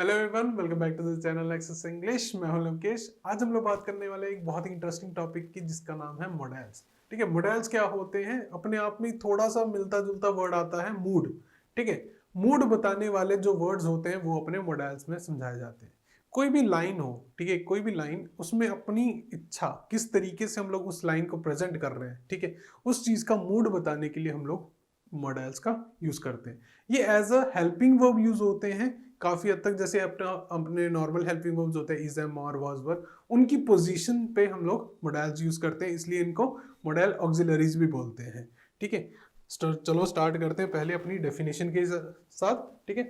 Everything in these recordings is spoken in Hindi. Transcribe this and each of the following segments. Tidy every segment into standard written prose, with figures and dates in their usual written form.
Hello everyone, welcome back to the channel access English. मैं हूं लवकेश। आज हम लोग बात करने वाले एक बहुत ही इंटरेस्टिंग टॉपिक की, जिसका नाम है मॉडल्स। ठीक है, मॉडल्स क्या होते हैं? अपने आप में थोड़ा सा मिलता जुलता वर्ड आता है, मूड। ठीक है, मूड बताने वाले जो वर्ड्स होते हैं वो अपने मॉडल्स में समझाए जाते हैं। कोई भी लाइन हो, ठीक है, कोई भी लाइन, उसमें अपनी इच्छा किस तरीके से हम लोग उस लाइन को प्रेजेंट कर रहे हैं, ठीक है, उस चीज का मूड बताने के लिए हम लोग मॉडल्स का यूज करते हैं। ये as a helping verb use होते हैं काफी हद तक। जैसे अपना अपने नॉर्मल हेल्पिंग वर्ब्स होते हैं, इज, एम, और, वाज, वर, उनकी पोजीशन पे हम लोग मॉडल्स यूज करते हैं, इसलिए इनको मॉडल ऑक्सिलरीज भी बोलते हैं। ठीक है, चलो स्टार्ट करते हैं पहले अपनी डेफिनेशन के साथ। ठीक है,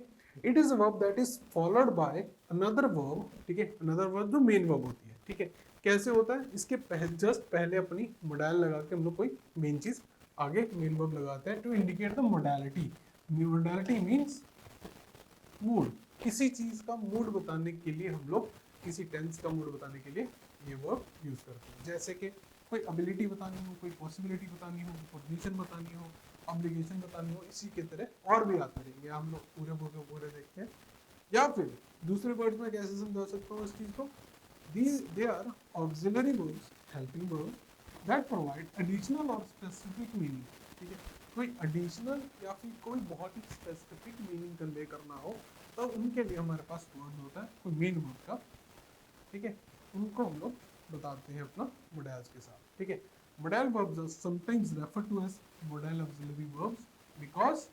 it is a verb that is followed by another verb. ठीक है, अनदर वर्ब जो मेन वर्ब होती है। ठीक है, कैसे होता है? इसके जस्ट पहले अपनी मॉडल लगा के हम लोग कोई मेन चीज आगे मेन वर्ब लगाते हैं to indicate the modality. Modality means mood. किसी चीज का मूड बताने के लिए हम लोग, किसी टेंस का मूड बताने के लिए ये वर्ब यूज करते हैं। जैसे कि कोई एबिलिटी बतानी हो, कोई पॉसिबिलिटी बतानी हो, परमिशन बतानी हो, ऑब्लिगेशन बतानी हो, इसी के तरह और भी आते रहेंगे। हम लोग पूरे पूरे पूरे देखते हैं। या फिर दूसरे वर्ड्स में कैसे समझा सकता हूँ इस चीज को? They are auxiliary verbs, helping verbs that provide additional और स्पेसिफिक मीनिंग। ठीक है, कोई एडिशनल या फिर कोई बहुत ही स्पेसिफिक मीनिंग कन्वे करना हो तो उनके लिए हमारे पास वर्ड होता है कोई मेन वर्ड का। ठीक है, उनको हम लोग बताते हैं अपना मॉडल्स के साथ। ठीक है, modal verbs are sometimes refer to as modal auxiliary verbs because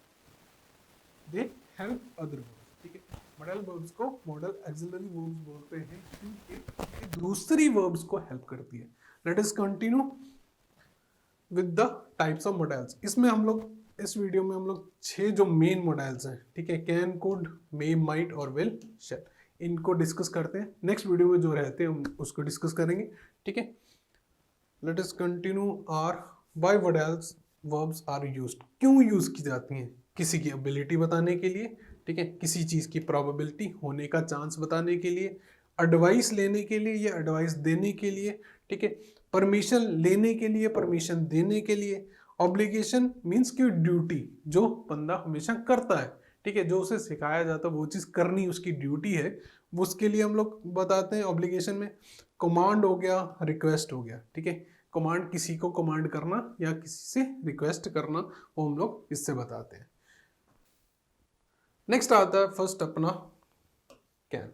they help other verbs. ठीक है, मॉडल वर्ब्स को मॉडल ऑक्सिलरी वर्ब्स बोलते हैं क्योंकि दूसरी वर्ब्स को हेल्प करती है। Let us continue with the types of modals. इसमें हम लोग, इस वीडियो में हम लोग 6 जो मेन मॉडल्स हैं, ठीक है, कैन, कुड, मे, माइट और विल, शैल, इनको डिस्कस करते हैं। नेक्स्ट वीडियो में जो रहते हैं हम उसको डिस्कस करेंगे। ठीक है, let us continue. Are why modals verbs are used, क्यों यूज की जाती हैं? किसी की एबिलिटी बताने के लिए, ठीक है, किसी चीज की प्रोबेबिलिटी होने का चांस बताने के लिए, एडवाइस लेने के लिए या एडवाइस देने के लिए, ठीक है, परमिशन लेने के लिए, परमिशन देने के लिए, ऑब्लिगेशन मीन्स की ड्यूटी जो बंदा हमेशा करता है, ठीक है, जो उसे सिखाया जाता है वो चीज करनी उसकी ड्यूटी है, वो उसके लिए हम लोग बताते हैं ऑब्लिगेशन में। कमांड हो गया, रिक्वेस्ट हो गया। ठीक है, कमांड किसी को कमांड करना या किसी से रिक्वेस्ट करना, वो हम लोग इससे बताते हैं। नेक्स्ट आता है फर्स्ट अपना कैन।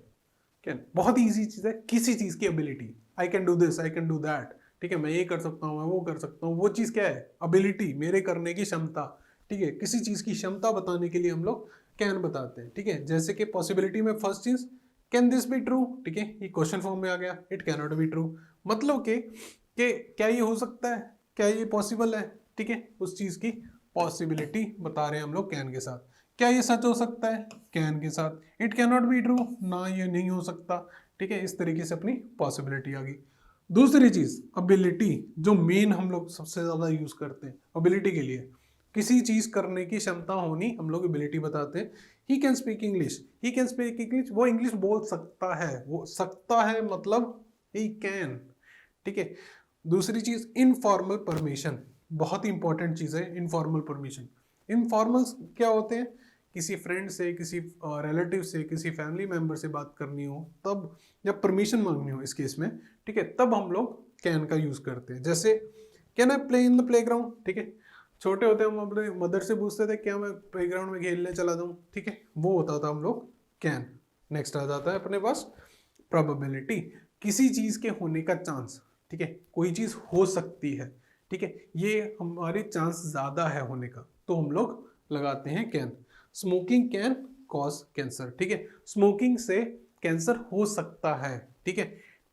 कैन बहुत ही इजी चीज है, किसी चीज की ability. I can do this, I can do that. ठीक है, मैं ये कर सकता हूँ, मैं वो कर सकता हूँ। वो चीज क्या है? एबिलिटी, मेरे करने की क्षमता। ठीक है, किसी चीज की क्षमता बताने के लिए हम लोग कैन बताते हैं। ठीक है, जैसे कि पॉसिबिलिटी में फर्स्ट चीज कैन दिस बी ट्रू। ठीक है, ये क्वेश्चन फॉर्म में आ गया, it can not be true, मतलब कि क्या ये हो सकता है, क्या ये पॉसिबल है? ठीक है, उस चीज की पॉसिबिलिटी बता रहे हैं हम लोग कैन के साथ। क्या ये सच हो सकता है? कैन के साथ। It can not be true, ना ये नहीं हो सकता। ठीक है, इस तरीके से अपनी पॉसिबिलिटी आ गई। दूसरी चीज एबिलिटी, जो मेन हम लोग सबसे ज्यादा यूज करते हैं एबिलिटी के लिए, किसी चीज करने की क्षमता होनी, हम लोग एबिलिटी बताते हैं। He can speak English, he can speak English, वो इंग्लिश बोल सकता है, वो सकता है मतलब ही कैन। ठीक है, दूसरी चीज इनफॉर्मल परमिशन, बहुत ही इंपॉर्टेंट चीज है इनफॉर्मल परमिशन। इनफॉर्मल क्या होते हैं? किसी फ्रेंड से, किसी रिलेटिव से, किसी फैमिली मेंबर से बात करनी हो तब, जब परमिशन मांगनी हो इस केस में, ठीक है, तब हम लोग कैन का यूज करते हैं। जैसे can I play in the playground. ठीक है, छोटे होते हम अपने मदर से पूछते थे क्या मैं प्लेग्राउंड में खेलने चला जाऊं। ठीक है, वो होता था हम लोग कैन। नेक्स्ट आ जाता है अपने पास प्रोबेबिलिटी, किसी चीज के होने का चांस। ठीक है, कोई चीज हो सकती है, ठीक है, ये हमारे चांस ज्यादा है होने का, तो हम लोग लगाते हैं can. Smoking can cause cancer. ठीक है, स्मोकिंग से कैंसर हो सकता है। ठीक है,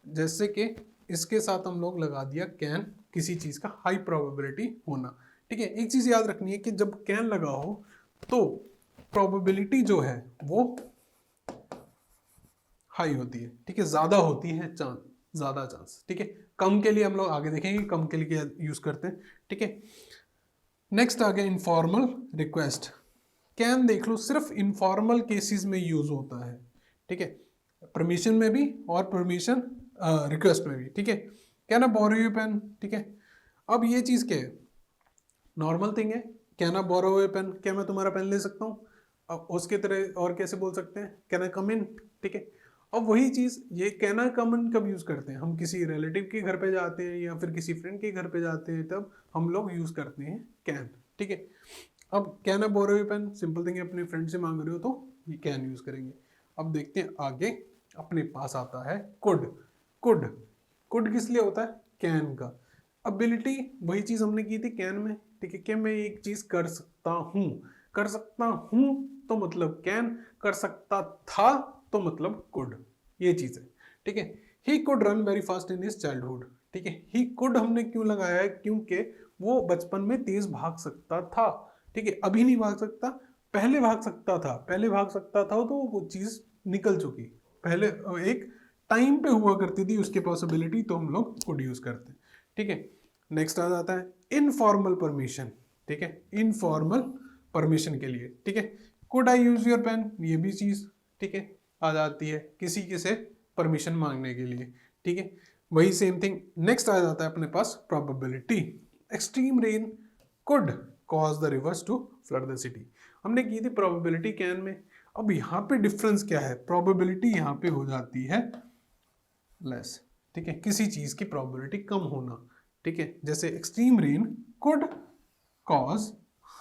जैसे कि इसके साथ हम लोग लगा दिया कैन, किसी चीज का हाई प्रोबेबिलिटी होना। ठीक है, एक चीज याद रखनी है कि जब कैन लगा हो तो प्रोबेबिलिटी जो है वो हाई होती है। ठीक है, ज्यादा होती है चांस, ज्यादा चांस। ठीक है, कम के लिए हम लोग आगे देखेंगे कम के लिए यूज करते हैं। ठीक है, नेक्स्ट आ गया इनफॉर्मल रिक्वेस्ट। कैन देख लो सिर्फ इनफॉर्मल केसेस में यूज होता है। ठीक है, परमिशन में भी और परमिशन रिक्वेस्ट में भी। ठीक है, can I borrow your pen. ठीक है, अब ये चीज क्या है? नॉर्मल थिंग है, can I borrow your pen, क्या मैं तुम्हारा पेन ले सकता हूँ? अब उसके तरह और कैसे बोल सकते हैं, कैन आई कम इन, ठीक है। अब वही चीज ये कैन आई कम इन कब यूज करते हैं, हम किसी रिलेटिव के घर पे जाते हैं या फिर किसी फ्रेंड के घर पे जाते हैं, तब हम लोग यूज करते हैं कैन, ठीक है। अब can I borrow your pen, simple thing है, अपने फ्रेंड से मांग रहे हो तो ये कैन यूज करेंगे। अब देखते हैं आगे, अपने पास आता है कुड। कुड कुड किस लिए होता है, कैन का। अबिलिटी वही चीज हमने की थी कैन में, ठीक है, कि मैं एक चीज कर सकता हूँ। कर सकता हूँ तो मतलब कैन, कर सकता था तो मतलब कुड, ये चीज है, ठीक है। He could run very fast in his childhood, ठीक है। ही कुड हमने क्यों लगाया है, क्योंकि वो बचपन में तेज भाग सकता था, ठीक है। अभी नहीं भाग सकता, पहले भाग सकता था, पहले भाग सकता था तो वो चीज निकल चुकी, पहले एक टाइम पे हुआ करती थी उसकी पॉसिबिलिटी, तो हम लोग कुड यूज करते हैं, ठीक है। नेक्स्ट आ जाता है इनफॉर्मल परमिशन, ठीक है, इनफॉर्मल परमिशन के लिए, ठीक है। Could I use your pen, ये भी चीज, ठीक है, आ जाती है किसी के से परमिशन मांगने के लिए, ठीक है। वही सेम थिंग नेक्स्ट आ जाता है अपने पास probability. Extreme rain could cause the rivers to flood the city, हमने की थी प्रोबेबिलिटी कैन में। अब यहाँ पे डिफरेंस क्या है, प्रोबेबिलिटी यहाँ पे हो जाती है लेस, ठीक है, किसी चीज की प्रोबेबिलिटी कम होना, ठीक है। जैसे extreme rain could cause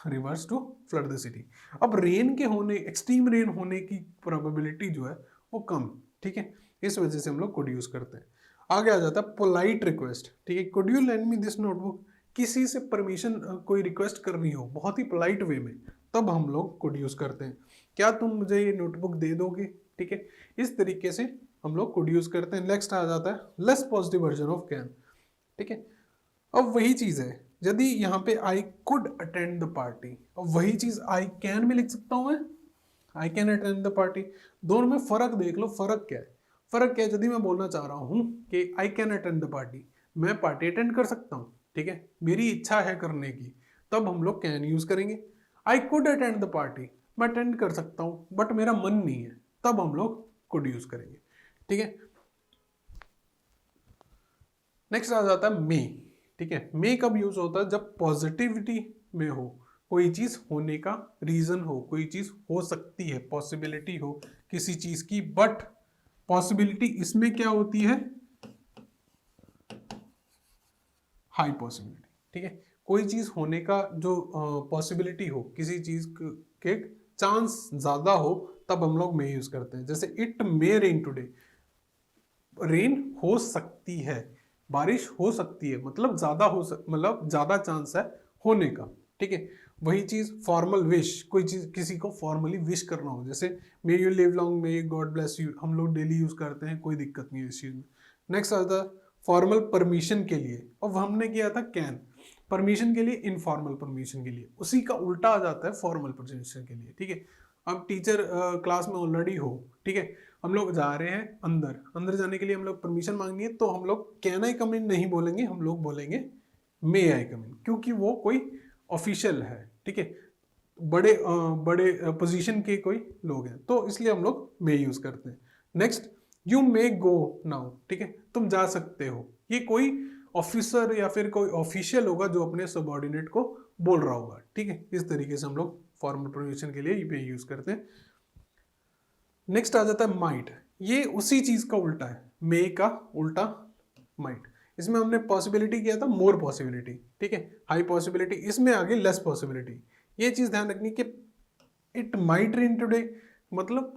rivers to flood the city. अब रेन के होने, एक्सट्रीम रेन होने की प्रोबेबिलिटी जो है वो कम, ठीक है, इस वजह से हम लोग कुड यूज करते हैं। आगे आ जाता है पोलाइट रिक्वेस्ट, ठीक है, could you lend me this notebook, किसी से परमिशन कोई रिक्वेस्ट करनी हो बहुत ही पोलाइट वे में, तब हम लोग कुड यूज करते हैं, क्या तुम मुझे ये नोटबुक दे दोगे, ठीक है, इस तरीके से हम लोग कुड यूज करते हैं। नेक्स्ट आ जाता है less positive version of can, ठीक है। अब वही चीज है, यदि यहाँ पे I could attend the party, अब वही चीज आई कैन में लिख सकता हूं मैं, I can attend the party, दोनों में फर्क देख लो, फर्क क्या है। फर्क क्या है, यदि मैं बोलना चाह रहा हूँ कि I can attend the party, मैं पार्टी अटेंड कर सकता हूँ, ठीक है, मेरी इच्छा है करने की, तब हम लोग कैन यूज करेंगे। I could attend the party, मैं अटेंड कर सकता हूँ बट मेरा मन नहीं है, तब हम लोग कुड यूज करेंगे, ठीक है। नेक्स्ट आ जाता है मे, ठीक है। मे कब यूज होता है, जब पॉजिटिविटी में हो, कोई चीज होने का रीजन हो, कोई चीज हो सकती है, पॉसिबिलिटी हो किसी चीज की, बट पॉसिबिलिटी इसमें क्या होती है, हाई पॉसिबिलिटी, ठीक है। कोई चीज होने का जो पॉसिबिलिटी हो, किसी चीज के चांस ज्यादा हो, तब हम लोग मे यूज करते हैं। जैसे it may rain today, rain हो सकती है, बारिश हो सकती है, मतलब ज्यादा मतलब ज्यादा चांस है होने का, ठीक है। वही चीज फॉर्मल विश, कोई चीज किसी को फॉर्मली विश करना हो, जैसे may you live long, may God bless you, हम लोग डेली यूज करते हैं, कोई दिक्कत नहीं है इस चीज में। नेक्स्ट आता है फॉर्मल परमिशन के लिए, अब हमने किया था कैन, परमिशन के लिए, इनफॉर्मल परमिशन के लिए, उसी का उल्टा आ जाता है फॉर्मल परमिशन के लिए, ठीक है। अब टीचर क्लास में ऑलरेडी हो, ठीक है, हम लोग जा रहे हैं अंदर, अंदर जाने के लिए हम लोग परमिशन मांगनी है, तो हम लोग कैन आई कम इन नहीं बोलेंगे, हम लोग बोलेंगे मे आई कम इन, क्योंकि वो कोई ऑफिशियल है, ठीक है, बड़े पोजीशन के कोई लोग हैं, तो इसलिए हम लोग मे यूज करते हैं। Next you may go now, ठीक है, तुम जा सकते हो, ये कोई ऑफिसर या फिर कोई ऑफिशियल होगा जो अपने सबऑर्डिनेट को बोल रहा होगा, ठीक है। इस तरीके से हम लोग फॉर्मल परमिशन के लिए मे यूज करते हैं। नेक्स्ट आ जाता है माइट, ये उसी चीज का उल्टा है, मे का उल्टा माइट। इसमें हमने पॉसिबिलिटी किया था मोर पॉसिबिलिटी, ठीक है, हाई पॉसिबिलिटी, इसमें आ गई लेस पॉसिबिलिटी। ये चीज ध्यान रखनी कि इट माइट रेन टुडे, मतलब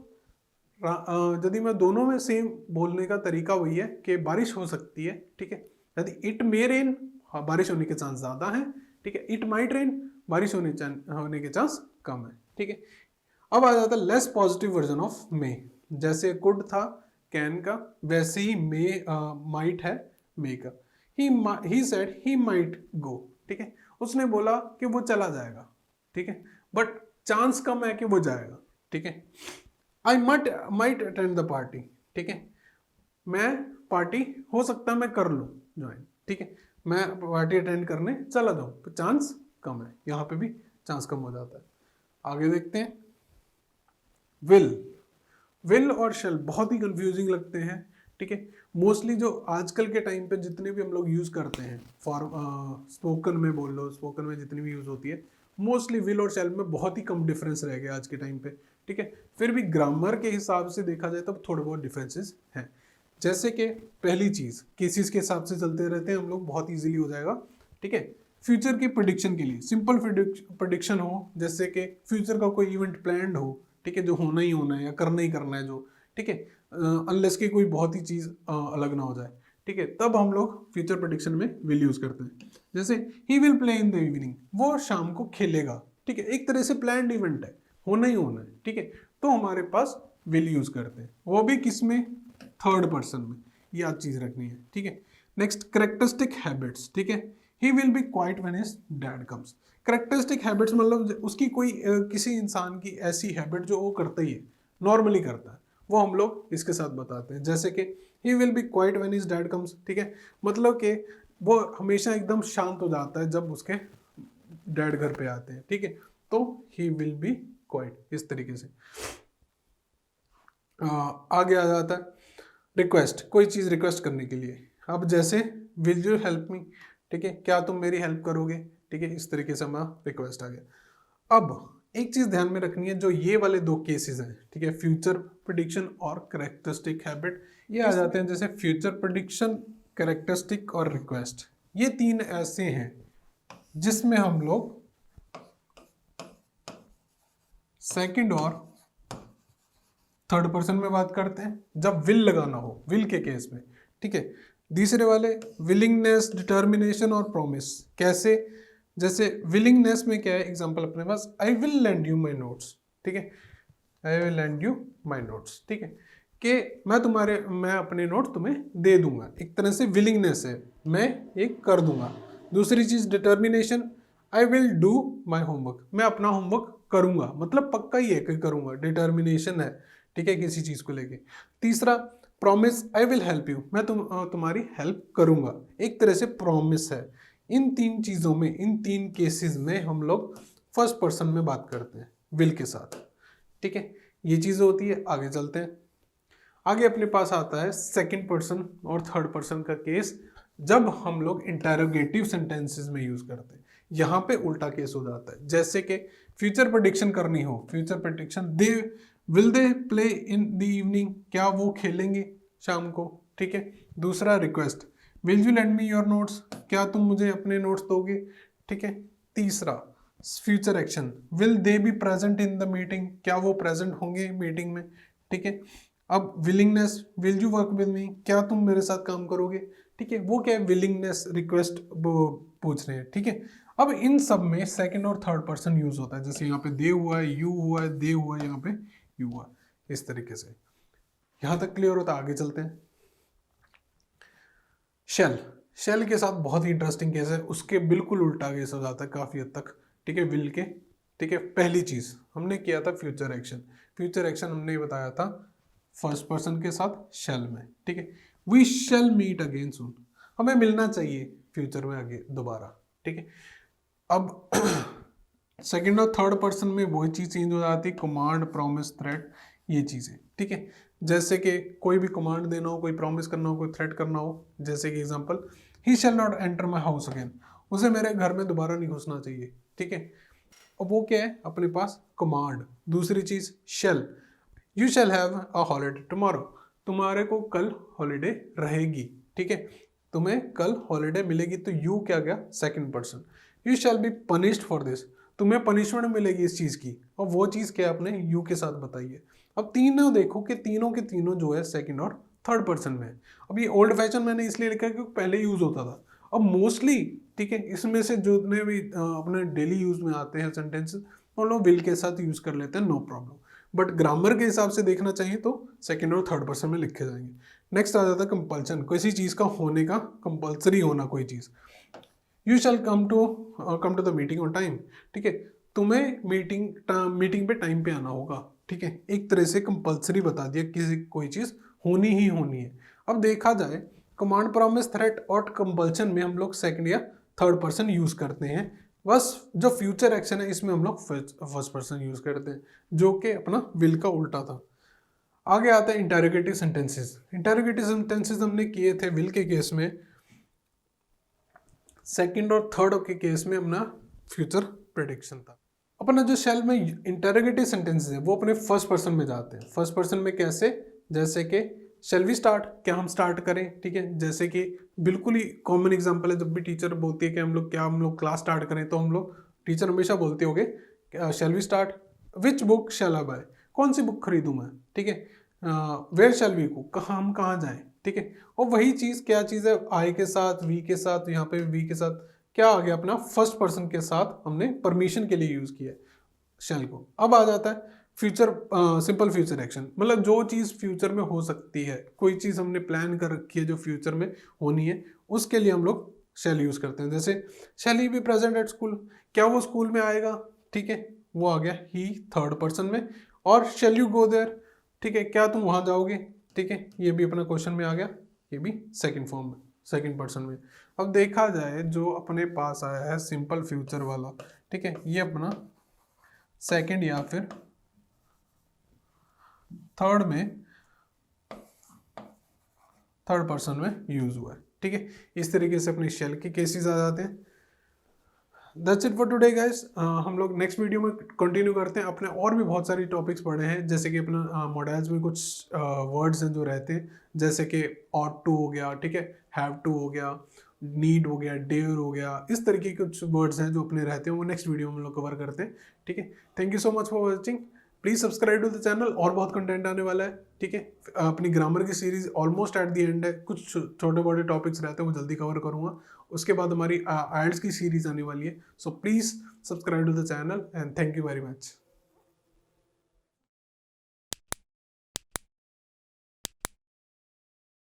यदि मैं दोनों में सेम बोलने का तरीका वही है कि बारिश हो सकती है, ठीक है। यदि इट मे रेन, बारिश होने के चांस ज्यादा है, ठीक है, इट माइट रेन, बारिश होने के चांस कम है, ठीक है। अब आ जाता है less positive version of May, जैसे कुड था कैन का, वैसे ही मे माइट है मे का। He said he might go, ठीक है, उसने बोला कि वो चला जाएगा, ठीक है, बट चांस कम है कि वो जाएगा, ठीक है। I might attend the party, ठीक है, मैं पार्टी हो सकता है मैं कर लूँ ज्वाइन, ठीक है, मैं पार्टी अटेंड करने चला जाऊँ, तो चांस कम है, यहाँ पे भी चांस कम हो जाता है। आगे देखते हैं विल, विल और शेल बहुत ही कंफ्यूजिंग लगते हैं, ठीक है। मोस्टली जो आजकल के टाइम पे जितने भी हम लोग यूज करते हैं, फॉर स्पोकन में बोल लो, स्पोकन में जितनी भी यूज होती है मोस्टली विल और शैल में बहुत ही कम डिफरेंस रह गया आज के टाइम पे, ठीक है। फिर भी ग्रामर के हिसाब से देखा जाए तो थोड़े बहुत डिफरेंसेस हैं। जैसे कि पहली चीज केसेस के हिसाब से चलते रहते हैं हम लोग, बहुत इजीली हो जाएगा, ठीक है। फ्यूचर की प्रिडिक्शन के लिए सिंपल प्रिडिक्शन हो, जैसे कि फ्यूचर का कोई इवेंट प्लान्ड हो, ठीक है, जो होना ही होना है या करना ही करना है जो, ठीक है, अनलेस की कोई बहुत ही चीज अलग ना हो जाए, ठीक है, तब हम लोग फ्यूचर प्रेडिक्शन में विल यूज करते हैं। जैसे he will play in the evening, वो शाम को खेलेगा, ठीक है, एक तरह से प्लान्ड इवेंट है, होना ही होना है, ठीक है, तो हमारे पास विल यूज करते हैं, वो भी किस में, थर्ड पर्सन में, याद चीज रखनी है, ठीक है। नेक्स्ट करेक्टरिस्टिक हैबिट्स, ठीक है, he will be quite when his dad comes. Characteristic habits मतलब उसकी कोई किसी इंसान की ऐसी हैबिट जो वो करता ही है, नॉर्मली करता है, वो हम लोग इसके साथ बताते हैं। जैसे कि he will be quite when his dad comes, ठीक है, मतलब कि वो हमेशा एकदम शांत हो जाता है जब उसके डैड घर पे आते हैं, ठीक है, तो ही विल बी क्वाइट, इस तरीके से। आगे आ जाता है रिक्वेस्ट, कोई चीज रिक्वेस्ट करने के लिए। अब जैसे विल यू हेल्प मी, ठीक है, क्या तुम मेरी हेल्प करोगे, ठीक है, इस तरीके से हमारा रिक्वेस्ट आ गया। अब एक चीज ध्यान में रखनी है, जो ये वाले दो केसेस हैं, ठीक है, फ्यूचर प्रेडिक्शन और कैरेक्टरिस्टिक हैबिट, ये आ जाते हैं। जैसे फ्यूचर प्रेडिक्शन, कैरेक्टरिस्टिक और रिक्वेस्ट, ये तीन ऐसे हैं जिसमें हम लोग सेकंड और थर्ड पर्सन में बात करते हैं जब विल लगाना हो, विल के केस में, ठीक है। दूसरे वाले विलिंगनेस, डिटर्मिनेशन और प्रॉमिस, कैसे, जैसे विलिंगनेस में क्या है, एग्जांपल अपने पास, I will lend you my notes, ठीक है, I will lend you my notes, ठीक है, कि मैं अपने नोट तुम्हें दे दूंगा, एक तरह से विलिंगनेस है, मैं ये कर दूंगा। दूसरी चीज determination, I will do my homework, मैं अपना होमवर्क करूंगा, मतलब पक्का ही है कि करूंगा, डिटर्मिनेशन है, ठीक है, किसी चीज को लेके। तीसरा promise, I will help you, मैं तुम्हारी हेल्प करूंगा, एक तरह से प्रॉमिस है। इन तीन चीजों में, इन तीन केसेस में हम लोग फर्स्ट पर्सन में बात करते हैं विल के साथ, ठीक है, ये चीज होती है। आगे चलते हैं, आगे अपने पास आता है सेकंड पर्सन और थर्ड पर्सन का केस, जब हम लोग इंटरोगेटिव सेंटेंसेस में यूज करते हैं। यहाँ पे उल्टा केस हो जाता है, जैसे कि फ्यूचर प्रेडिक्शन करनी हो, future prediction, they will they play in the evening, क्या वो खेलेंगे शाम को, ठीक है। दूसरा request, will you lend me your notes, क्या तुम मुझे अपने नोट्स दोगे, ठीक है। तीसरा future action, will they be present in the meeting, क्या वो प्रेजेंट होंगे मीटिंग में, ठीक है। अब willingness, will you work with me, क्या तुम मेरे साथ काम करोगे, ठीक है, वो क्या है, विलिंगनेस रिक्वेस्ट पूछ रहे हैं, ठीक है। अब इन सब में सेकंड और थर्ड पर्सन यूज होता है, जैसे यहाँ पे दे हुआ है, यू हुआ है, दे हुआ है, यहाँ पे यू हुआ, इस तरीके से। यहां तक क्लियर होता है, आगे चलते हैं। शेल, शेल के साथ बहुत ही इंटरेस्टिंग केस है, उसके बिल्कुल उल्टा केस हो जाता है काफी हद तक, ठीक है, विल के, ठीक है। पहली चीज हमने किया था फ्यूचर एक्शन, फ्यूचर एक्शन हमने बताया था फर्स्ट पर्सन के साथ शेल में, ठीक है। We shall meet again soon, हमें मिलना चाहिए फ्यूचर में आगे दोबारा, ठीक है। अब सेकंड और थर्ड पर्सन में वही चीज चेंज हो जाती है, कमांड, प्रॉमिस, थ्रेट, ये चीजें, ठीक है। जैसे कि कोई भी कमांड देना हो, कोई प्रॉमिस करना हो, कोई थ्रेट करना हो, जैसे कि example, he shall not enter my house again, उसे मेरे घर में दोबारा नहीं घुसना चाहिए, ठीक है। अब वो क्या है, अपने पास कमांड। दूसरी चीज shall, you shall have a holiday tomorrow, तुम्हारे को कल हॉलीडे रहेगी, ठीक है, तुम्हें कल हॉलीडे मिलेगी, तो यू क्या गया, second person. You shall be punished for this, तुम्हें पनिशमेंट मिलेगी इस चीज की, और वो चीज क्या आपने यू के साथ बताई है। अब तीनों देखो कि तीनों के तीनों जो है सेकंड और थर्ड पर्सन में है। अब ये ओल्ड फैशन मैंने इसलिए लिखा है क्योंकि पहले यूज होता था, अब मोस्टली, ठीक है, इसमें से जितने भी अपने डेली यूज में आते हैं सेंटेंसेस, वो लोग विल के साथ यूज कर लेते हैं, नो प्रॉब्लम। बट ग्रामर के हिसाब से देखना चाहिए तो सेकंड और थर्ड पर्सन में लिखे जाएंगे। नेक्स्ट आ जाता है कंपल्सन, किसी चीज का होने का, कंपल्सरी होना कोई चीज। You shall come to the meeting on time, ठीक है, तुम्हें मीटिंग पे टाइम पे आना होगा, ठीक है, एक तरह से कंपल्सरी बता दिया, किसी कोई चीज होनी ही होनी है। अब देखा जाए कमांड, प्रॉमिस, थ्रेट और कंपल्सन में हम लोग सेकंड या थर्ड पर्सन यूज करते हैं, बस जो फ्यूचर एक्शन है इसमें हम लोग फर्स्ट पर्सन यूज करते हैं, जो कि अपना विल का उल्टा था। आगे आता है इंटरोगेटिव सेंटेंसेस। इंटरोगेटिव सेंटेंसेस हमने किए थे विल के केस में, सेकंड और थर्ड के केस में अपना फ्यूचर प्रेडिक्शन था। अपना जो शेल में इंटरोगेटिव सेंटेंसेस है वो अपने फर्स्ट पर्सन में जाते हैं। फर्स्ट पर्सन में कैसे, जैसे कि शेल वी स्टार्ट, क्या हम स्टार्ट करें, ठीक है। जैसे कि बिल्कुल ही कॉमन एग्जांपल है, जब भी टीचर बोलती है कि हम लोग क्लास स्टार्ट करें, तो हम लोग टीचर हमेशा बोलते होंगे shall we start, which book shall I buy, कौन सी बुक खरीदूं मैं, ठीक है। वेयर शेल वी गो, हम कहाँ जाएं, ठीक है। और वही चीज़ क्या चीज़ है, आई के साथ, वी के साथ, यहाँ पे वी के साथ क्या आ गया, अपना फर्स्ट पर्सन के साथ हमने परमिशन के लिए यूज़ किया शेल को। अब आ जाता है फ्यूचर, सिंपल फ्यूचर एक्शन, मतलब जो चीज़ फ्यूचर में हो सकती है, कोई चीज़ हमने प्लान कर रखी है जो फ्यूचर में होनी है, उसके लिए हम लोग शेल यूज़ करते हैं। जैसे shall he be present at school, क्या वो स्कूल में आएगा, ठीक है, वो आ गया ही थर्ड पर्सन में। और शेल यू गो देयर, ठीक है, क्या तुम वहाँ जाओगे, ठीक है, ये भी अपना क्वेश्चन में आ गया, ये भी सेकंड फॉर्म में, सेकंड पर्सन में। अब देखा जाए जो अपने पास आया है सिंपल फ्यूचर वाला, ठीक है, ये अपना सेकंड या फिर थर्ड पर्सन में यूज हुआ है, ठीक है। इस तरीके से अपने शेल के केसेस आ जाते हैं। That's it for today guys. हम लोग नेक्स्ट वीडियो में कंटिन्यू करते हैं। अपने और भी बहुत सारी टॉपिक्स पढ़े हैं, जैसे कि अपना मॉडल्स में कुछ वर्ड्स हैं जो रहते हैं, जैसे कि ऑट टू हो गया, ठीक है, हैव टू हो गया, नीड हो गया, डेयर हो गया, इस तरीके के कुछ वर्ड्स हैं जो अपने रहते हैं, वो नेक्स्ट वीडियो में हम लोग कवर करते हैं, ठीक है। Thank you so much for watching. Please subscribe to the channel, और बहुत कंटेंट आने वाला है, ठीक है। अपनी ग्रामर की series almost at the end है, कुछ छोटे बड़े टॉपिक्स रहते हैं वो जल्दी कवर करूँगा। उसके बाद हमारी आइल्स की सीरीज आने वाली है। So please subscribe to the channel and thank you very much.